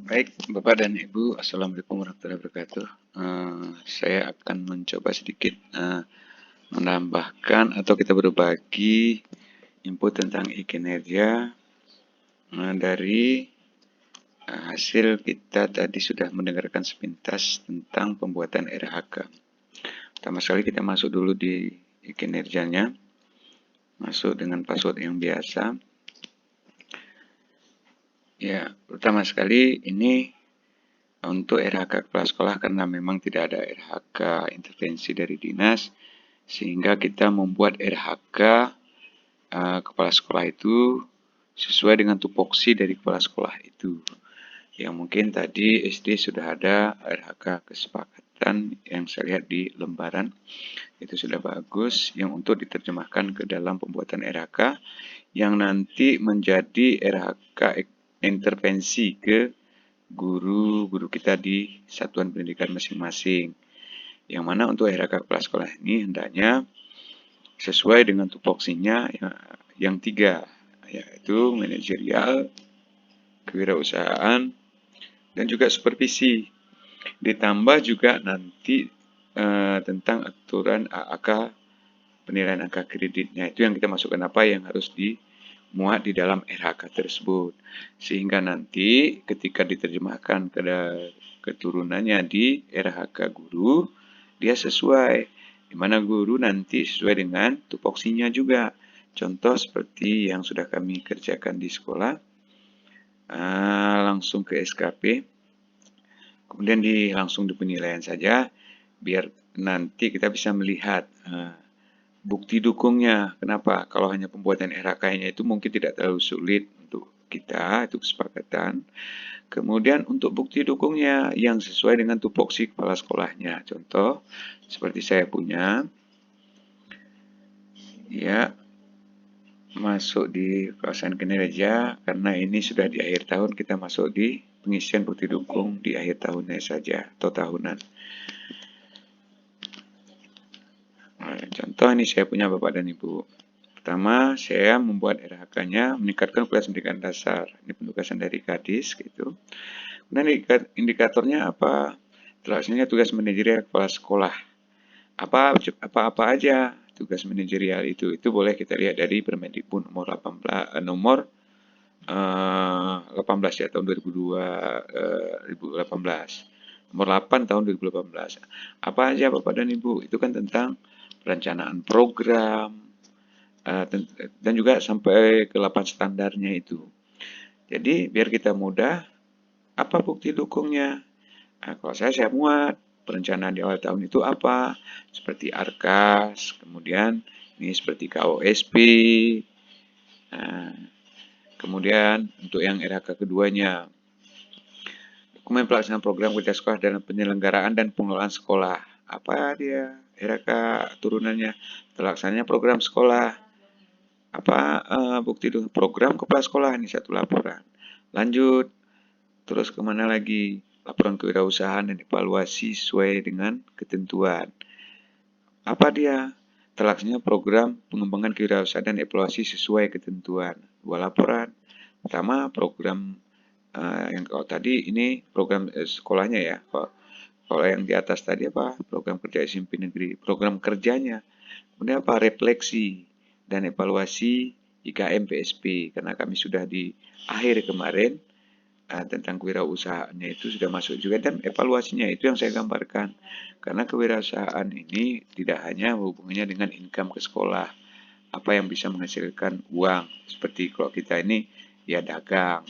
Baik, Bapak dan Ibu, Assalamualaikum warahmatullahi wabarakatuh. Saya akan mencoba sedikit menambahkan atau kita berbagi input tentang e-kinerja dari hasil kita tadi sudah mendengarkan sepintas tentang pembuatan RHK. Pertama sekali kita masuk dulu di e-kinerjanya, masuk dengan password yang biasa. Ya, pertama sekali ini untuk RHK kepala sekolah karena memang tidak ada RHK intervensi dari dinas, sehingga kita membuat RHK kepala sekolah itu sesuai dengan tupoksi dari kepala sekolah itu. Yang mungkin tadi SD sudah ada RHK kesepakatan yang saya lihat di lembaran, itu sudah bagus, yang untuk diterjemahkan ke dalam pembuatan RHK, yang nanti menjadi RHK intervensi ke guru-guru kita di satuan pendidikan masing-masing. Yang mana untuk RHK kepala sekolah ini hendaknya sesuai dengan tupoksinya yang 3, yaitu manajerial, kewirausahaan, dan juga supervisi. Ditambah juga nanti tentang aturan AAK, penilaian angka kreditnya, itu yang kita masukkan apa yang harus dimuat di dalam RHK tersebut. Sehingga nanti ketika diterjemahkan ke keturunannya di RHK guru, dia sesuai. Di mana guru nanti sesuai dengan tupoksinya juga. Contoh seperti yang sudah kami kerjakan di sekolah, langsung ke SKP, kemudian langsung di penilaian saja, biar nanti kita bisa melihat bukti dukungnya. Kenapa? Kalau hanya pembuatan RHK-nya itu mungkin tidak terlalu sulit untuk kita, itu kesepakatan. Kemudian untuk bukti dukungnya yang sesuai dengan tupoksi kepala sekolahnya. Contoh, seperti saya punya, ya, masuk di kawasan kinerja, karena ini sudah di akhir tahun, kita masuk di pengisian bukti dukung di akhir tahunnya saja, atau tahunan. Contoh ini saya punya Bapak dan Ibu. Pertama, saya membuat RHK-nya meningkatkan kualitas pendidikan dasar. Ini penugasan dari Kadis gitu. Kemudian indikatornya apa? Terlaksananya tugas manajerial kepala sekolah. Apa aja tugas manajerial itu? Itu boleh kita lihat dari Permendikbud nomor 18 18 ya tahun 2018. Nomor 8 tahun 2018. Apa aja Bapak dan Ibu? Itu kan tentang perencanaan program, dan juga sampai ke 8 standarnya itu. Jadi biar kita mudah, apa bukti dukungnya? Nah, kalau saya muat perencanaan di awal tahun itu apa? Seperti ARKAS, kemudian ini seperti KOSP, nah, kemudian untuk yang RHK keduanya, dokumen pelaksanaan program kerja sekolah dalam penyelenggaraan dan pengelolaan sekolah. Apa dia? RHK turunannya, terlaksananya program sekolah. Apa bukti itu? Program kepala sekolah, ini satu laporan. Lanjut, terus kemana lagi? Laporan kewirausahaan dan evaluasi sesuai dengan ketentuan. Apa dia? Terlaksananya program pengembangan kewirausahaan dan evaluasi sesuai ketentuan. 2 laporan. Pertama, program yang kalau tadi ini program sekolahnya ya. Kalau yang di atas tadi apa? Program kerja SMP negeri. Program kerjanya. Kemudian apa? Refleksi dan evaluasi IKM PSP. Karena kami sudah di akhir kemarin tentang kewirausahaannya itu sudah masuk juga, dan evaluasinya itu yang saya gambarkan. Karena kewirausahaan ini tidak hanya hubungannya dengan income ke sekolah, apa yang bisa menghasilkan uang. Seperti kalau kita ini ya dagang.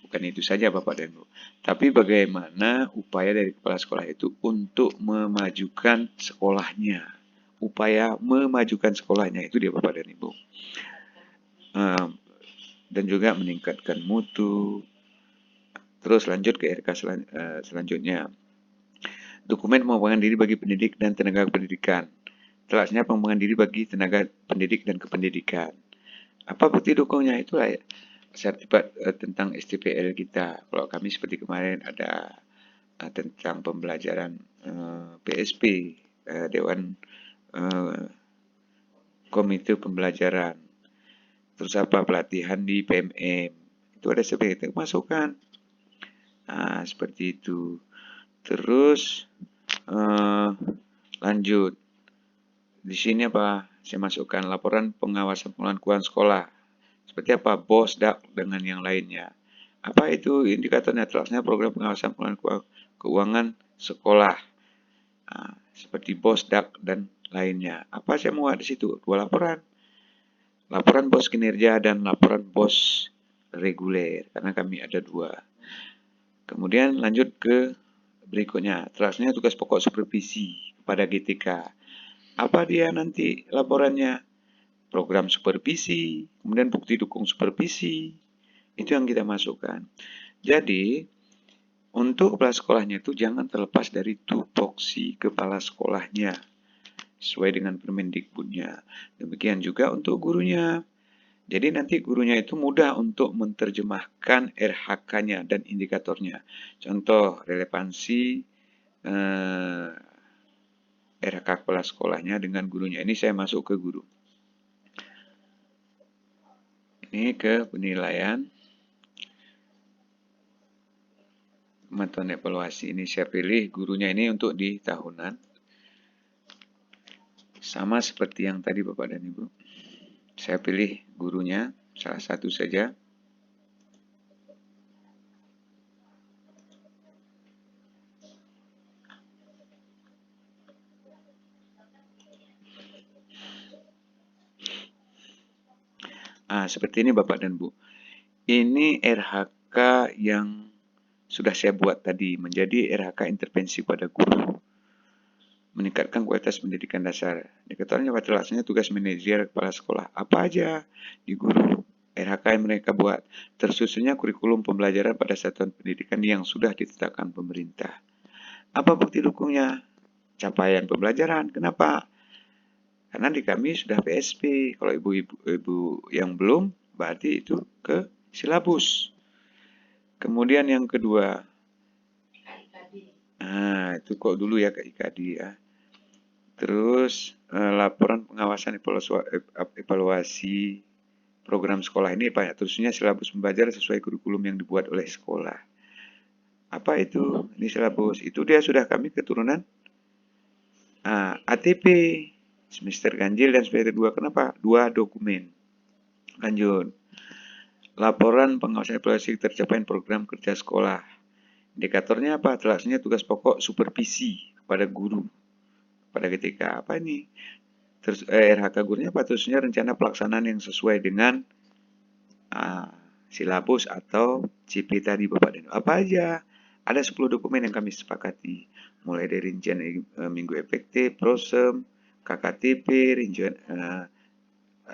Bukan itu saja Bapak dan Ibu. Tapi bagaimana upaya dari kepala sekolah itu untuk memajukan sekolahnya. Upaya memajukan sekolahnya itu dia Bapak dan Ibu. Dan juga meningkatkan mutu. Terus lanjut ke RK selanjutnya. Dokumen pengembangan diri bagi pendidik dan tenaga pendidikan. Terlaksananya pengembangan diri bagi tenaga pendidik dan kependidikan. Apa bukti dukungnya? Itulah ya, sertifikat tentang STPL kita. Kalau kami seperti kemarin ada tentang pembelajaran PSP, Dewan Komite Pembelajaran. Terus apa? Pelatihan di PMM. Itu ada sertifikat masukkan. Nah, seperti itu. Terus lanjut. Di sini apa? Saya masukkan laporan pengawasan pengelolaan keuangan sekolah. Seperti apa? BOS, DAK, dengan yang lainnya. Apa itu indikatornya? Terlaksana program pengawasan pengelolaan keuangan sekolah. Nah, seperti BOS, DAK, dan lainnya. Apa saya mau di situ? Dua laporan. Laporan BOS kinerja dan laporan BOS reguler. Karena kami ada dua. Kemudian lanjut ke berikutnya. Terlaksana tugas pokok supervisi kepada GTK. Apa dia nanti laporannya? Program supervisi, kemudian bukti dukung supervisi. Itu yang kita masukkan. Jadi, untuk kepala sekolahnya itu jangan terlepas dari tupoksi kepala sekolahnya. Sesuai dengan Permendikbudnya. Demikian juga untuk gurunya. Jadi nanti gurunya itu mudah untuk menerjemahkan RHK-nya dan indikatornya. Contoh, relevansi RHK kepala sekolahnya dengan gurunya. Ini saya masuk ke guru. Ini ke penilaian. Pemantauan evaluasi ini saya pilih gurunya ini untuk di tahunan. Sama seperti yang tadi Bapak dan Ibu. Saya pilih gurunya, salah satu saja. Seperti ini Bapak dan Bu. Ini RHK yang sudah saya buat tadi, menjadi RHK intervensi pada guru. Meningkatkan kualitas pendidikan dasar. Indikatornya terlaksana tugas manajer kepala sekolah. Apa aja di guru RHK yang mereka buat. Tersusunnya kurikulum pembelajaran pada satuan pendidikan yang sudah ditetapkan pemerintah. Apa bukti dukungnya? Capaian pembelajaran. Kenapa? Karena di kami sudah PSP. Kalau ibu-ibu yang belum, berarti itu ke silabus. Kemudian yang kedua, itu kok dulu ya ke IKD ya. Terus laporan pengawasan evaluasi program sekolah ini banyak. Terusnya silabus pembelajaran sesuai kurikulum yang dibuat oleh sekolah. Apa itu? Ini silabus. Itu dia sudah kami keturunan ATP semester ganjil dan semester 2. Kenapa? 2 dokumen. Lanjut. Laporan pengawasan evaluasi tercapaian program kerja sekolah. Indikatornya apa? Terlaksana tugas pokok supervisi kepada guru pada ketika apa ini? Terus RHK gurunya apa? Terusnya rencana pelaksanaan yang sesuai dengan silabus atau CP tadi Bapak dan apa aja? Ada 10 dokumen yang kami sepakati. Mulai dari rincian minggu efektif, prosem, KKTP, rincian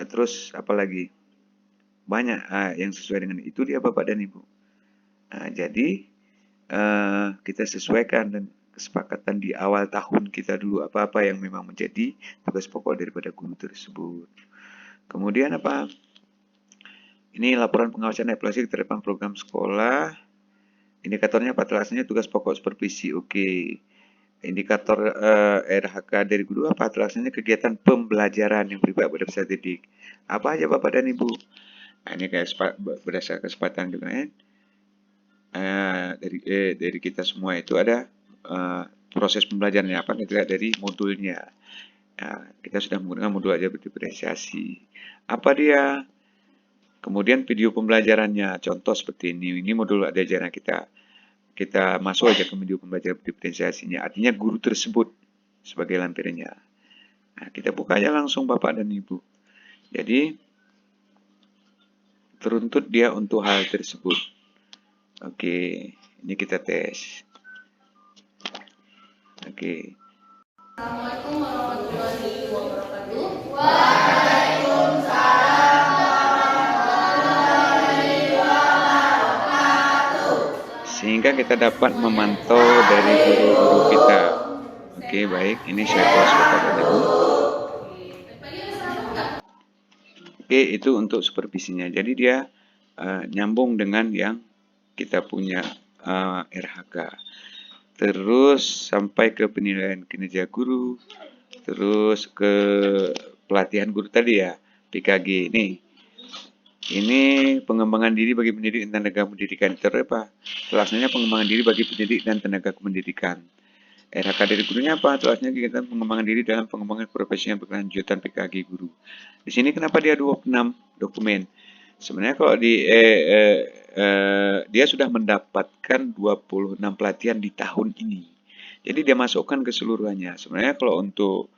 terus apa lagi? Banyak yang sesuai dengan itu dia Bapak dan Ibu. Jadi kita sesuaikan dan kesepakatan di awal tahun kita dulu apa-apa yang memang menjadi tugas pokok daripada guru tersebut. Kemudian apa? Ini laporan pengawasan evaluasi keterlibatan program sekolah. Indikatornya apa? Terlaksananya tugas pokok supervisi. Oke. Indikator RHK dari guru apa? Terlaksananya kegiatan pembelajaran yang beribadah pada peserta didik. Apa aja Bapak dan Ibu? Ini kayak berdasarkan kesepakatan dengan dari kita semua itu ada proses pembelajarannya apa? Dilihat dari modulnya. Kita sudah menggunakan modul aja berdiferensiasi. Apa dia? Kemudian video pembelajarannya, contoh seperti ini. Ini modul ajaran kita masuk aja ke video pembelajaran diferensiasinya. Artinya guru tersebut sebagai lampirannya. Kita buka aja langsung Bapak dan Ibu. Jadi teruntut dia untuk hal tersebut. Oke, ini kita tes. Oke. Assalamualaikum warahmatullahi wabarakatuh. Waalaikumsalam. Sehingga kita dapat memantau dari guru-guru kita. Oke, baik. Ini saya close Bapak dan Ibu. Oke, itu untuk supervisinya. Jadi dia nyambung dengan yang kita punya RHK. Terus sampai ke penilaian kinerja guru. Terus ke pelatihan guru tadi ya, PKG. Nih, Ini pengembangan diri bagi pendidik dan tenaga pendidikan. Itu apa? Tulisannya pengembangan diri bagi pendidik dan tenaga pendidikan. RHK dari gurunya apa? Tulisannya kegiatan pengembangan diri dalam pengembangan profesi yang berkelanjutan PKG guru. Di sini kenapa dia 26 dokumen? Sebenarnya kalau dia sudah mendapatkan 26 pelatihan di tahun ini. Jadi dia masukkan keseluruhannya. Sebenarnya kalau untuk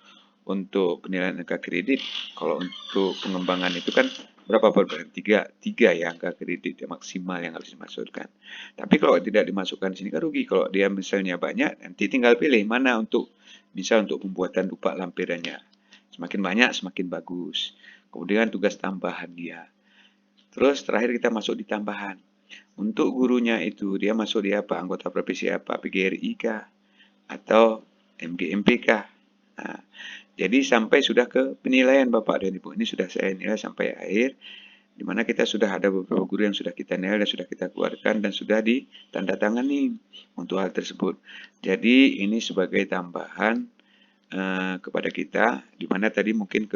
penilaian angka kredit, kalau untuk pengembangan itu kan berapa per tiga ya angka kredit yang maksimal yang harus dimasukkan. Tapi kalau tidak dimasukkan di sini kan rugi. Kalau dia misalnya banyak, nanti tinggal pilih mana bisa untuk pembuatan dupa lampirannya. Semakin banyak semakin bagus. Kemudian tugas tambahan dia. Terus terakhir kita masuk di tambahan. Untuk gurunya itu dia masuk di apa? Anggota profesi apa? PGRI kah? Atau MGMP kah? Nah, jadi sampai sudah ke penilaian Bapak dan Ibu. Ini sudah saya nilai sampai akhir. Di mana kita sudah ada beberapa guru yang sudah kita nilai dan sudah kita keluarkan dan sudah ditandatangani untuk hal tersebut. Jadi ini sebagai tambahan kepada kita, di mana tadi mungkin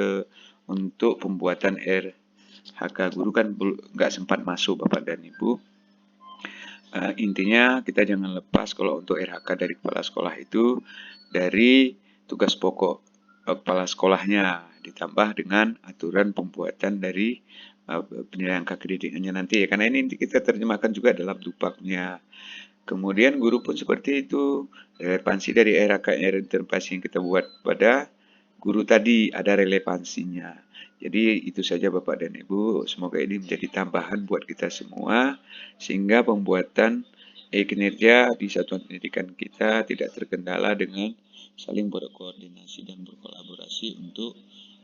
untuk pembuatan RHK guru kan nggak sempat masuk Bapak dan Ibu. Intinya kita jangan lepas kalau untuk RHK dari kepala sekolah itu dari tugas pokok kepala sekolahnya ditambah dengan aturan pembuatan dari penilaian angka pendidikannya nanti ya, karena ini kita terjemahkan juga dalam dupaknya. Kemudian guru pun seperti itu, relevansi dari RHK interpretasi yang kita buat pada guru tadi ada relevansinya. Jadi itu saja Bapak dan Ibu, semoga ini menjadi tambahan buat kita semua sehingga pembuatan kinerja di satuan pendidikan kita tidak terkendala dengan saling berkoordinasi dan berkolaborasi untuk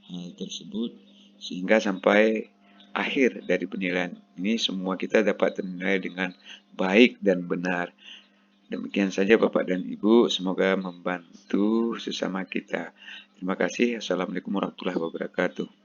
hal tersebut sehingga sampai akhir dari penilaian ini semua kita dapat ternilai dengan baik dan benar. Demikian saja Bapak dan Ibu, semoga membantu sesama kita. Terima kasih. Assalamualaikum warahmatullahi wabarakatuh.